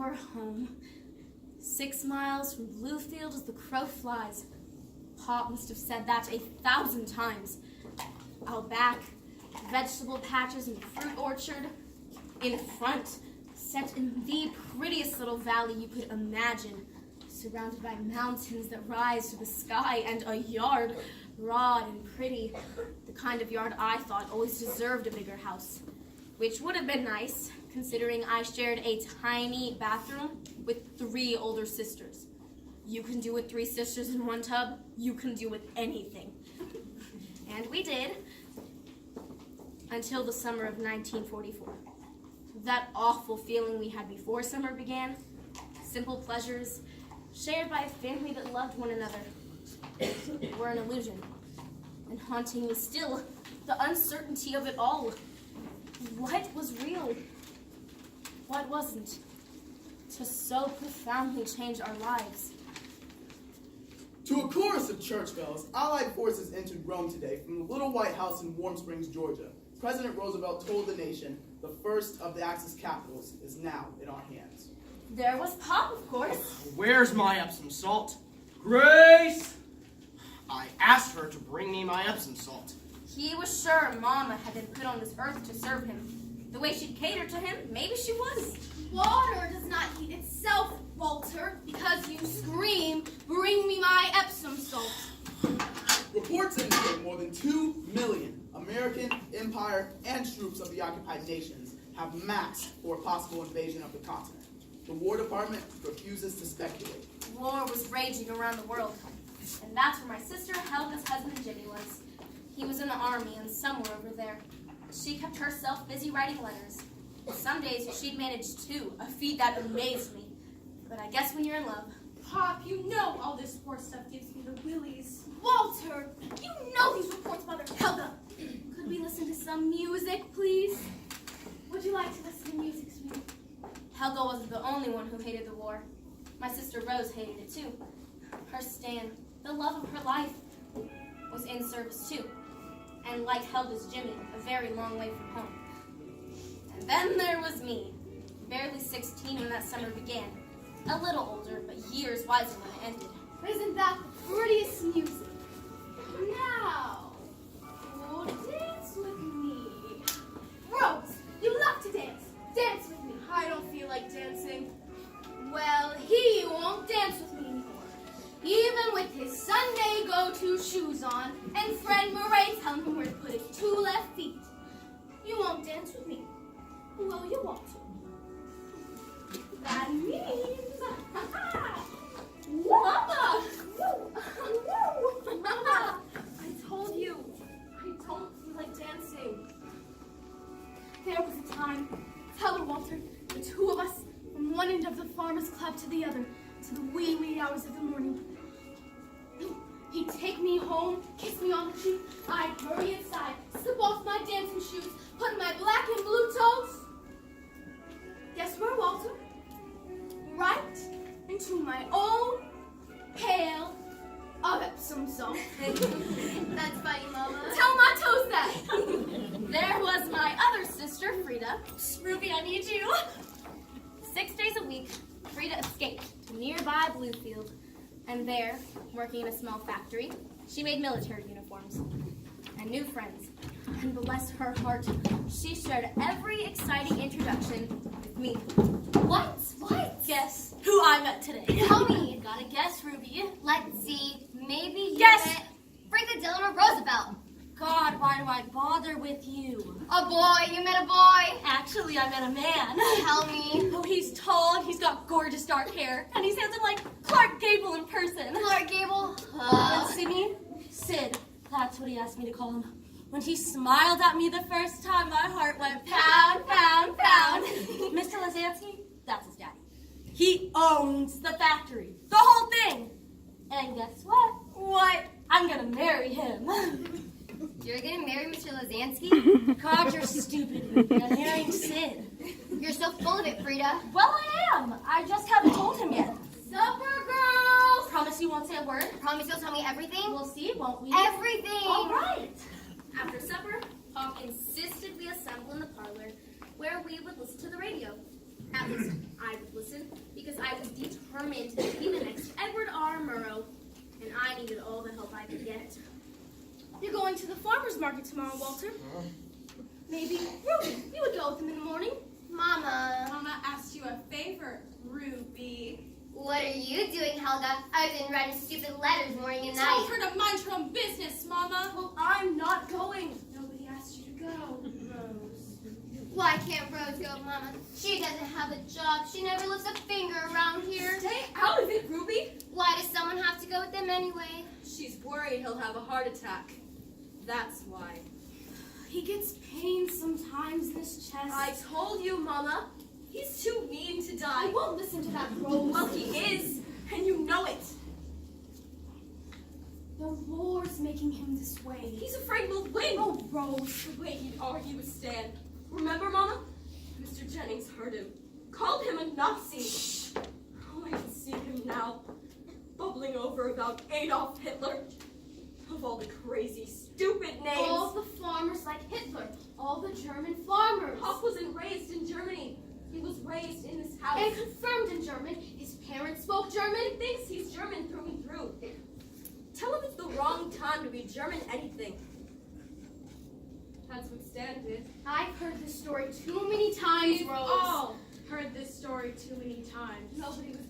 were home. 6 miles from Bluefield as the crow flies. Pop must have said that 1,000 times. Out back, vegetable patches and fruit orchard. In front, set in the prettiest little valley you could imagine, surrounded by mountains that rise to the sky, and a yard, broad and pretty, the kind of yard I thought always deserved a bigger house, which would have been nice, considering I shared a tiny bathroom with 3 older sisters. You can do with 3 sisters in one tub, you can do with anything. And we did, until the summer of 1944. That awful feeling we had before summer began, simple pleasures, shared by a family that loved one another, were an illusion. And haunting me still, the uncertainty of it all. What was real? What wasn't? To so profoundly change our lives. To a chorus of church bells, Allied forces entered Rome today from the little White House in Warm Springs, Georgia. President Roosevelt told the nation the first of the Axis capitals is now in our hands. There was Pop, of course. Where's my Epsom salt? Grace! I asked her to bring me my Epsom salt. He was sure Mama had been put on this earth to serve him. The way she'd catered to him, maybe she was. Water does not heat itself, Walter, because you scream, "Bring me my Epsom salt." Reports indicate more than 2 million American, Empire, and troops of the occupied nations have maxed for a possible invasion of the continent. The War Department refuses to speculate. War was raging around the world. And that's where my sister Helga's husband Jimmy was. He was in the army and somewhere over there. She kept herself busy writing letters. Some days she'd manage 2, a feat that amazed me. But I guess when you're in love. Pop, you know all this war stuff gives me the willies. Walter, you know these reports bother Helga. Could we listen to some music, please? Would you like to listen to music, sweetie? Helga wasn't the only one who hated the war. My sister Rose hated it too. Her Stan, the love of her life, was in service too. And like Helga's Jimmy, a very long way from home. And then there was me, barely 16 when that summer began. A little older, but years wiser when it ended. Isn't that the prettiest music? Now, oh, dance with me. Rose, you love to dance. Dance with me. I don't feel like dancing. Well, he won't dance with me anymore. Even with his Sunday go-to shoes on and friend Murray telling him where to put his 2 left feet. You won't dance with me. Well, you want to. That means... Mama! Mama! I told you. I don't feel like dancing. There was a time, tell her, Walter, the 2 of us from one end of the farmers' club to the other, to the wee hours of the morning. He'd take me home, kiss me on the cheek. I'd hurry inside, slip off my dancing shoes, put my black and blue toes. Guess where, Walter? Right into my own pail of Epsom salt. That's funny, Mama. Tell my toes that. There was my other sister, Frida. Ruby, I need you. 6 days a week, Frida escaped to nearby Bluefield. And there, working in a small factory, she made military uniforms and new friends. And bless her heart, she shared every exciting introduction with me. What? Guess who I met today? Tell me. Gotta guess, Ruby. Let's see. Maybe you Guess. met Franklin Delano Roosevelt. God, why do I bother with you? A boy. You met a boy. Actually, I met a man. Tell me. Oh, he's tall and he's got gorgeous dark hair. And he sounds like Clark Gable in person. Clark Gable. And Sydney? Sid. That's what he asked me to call him. When he smiled at me the first time, my heart went pound, pound, pound. Mr. Lazansky, that's his daddy. He owns the factory. The whole thing. And guess what? What? I'm gonna marry him. You're gonna marry Mr. Lazansky? God, you're stupid. I'm marrying Sid. You're so full of it, Frida. Well, I am. I just haven't told him yet. Supper, girls! Promise you won't say a word? Promise you'll tell me everything? We'll see, won't we? Everything! All right. After supper, Pop insisted we assemble in the parlor where we would listen to the radio. At least I would listen, because I was determined to be the next Edward R. Murrow, and I needed all the help I could get. You're going to the farmer's market tomorrow, Walter. Maybe Ruby, you would go with him in the morning. Mama asked you a favor, Ruby. What are you doing, Helga? I've been writing stupid letters morning and Tell night. her to mind her own business, Mama. Well, I'm not going. Nobody asked you to go, Rose. Why can't Rose go, Mama? She doesn't have a job. She never lifts a finger around here. Stay out of it, Ruby. Why does someone have to go with them anyway? She's worried he'll have a heart attack. That's why. He gets pain sometimes in his chest. I told you, Mama. He's too mean to die. I won't listen to that, Rose. Well, he is, and you know it. The war's making him this way. He's afraid we'll win. Oh, Rose. The way he'd argue with Stan. Remember, Mama? Mr. Jennings heard him. Called him a Nazi. Oh, I can see him now. Bubbling over about Adolf Hitler. Of all the crazy, stupid names. All the farmers like Hitler. All the German farmers. Pop wasn't raised in Germany. He was raised in this house. And confirmed in German. His parents spoke German. He thinks he's German through and through. Tell him it's the wrong time to be German anything. That's what Stan did. I've heard this story too many times, We've Rose. all heard this story too many times. Nobody was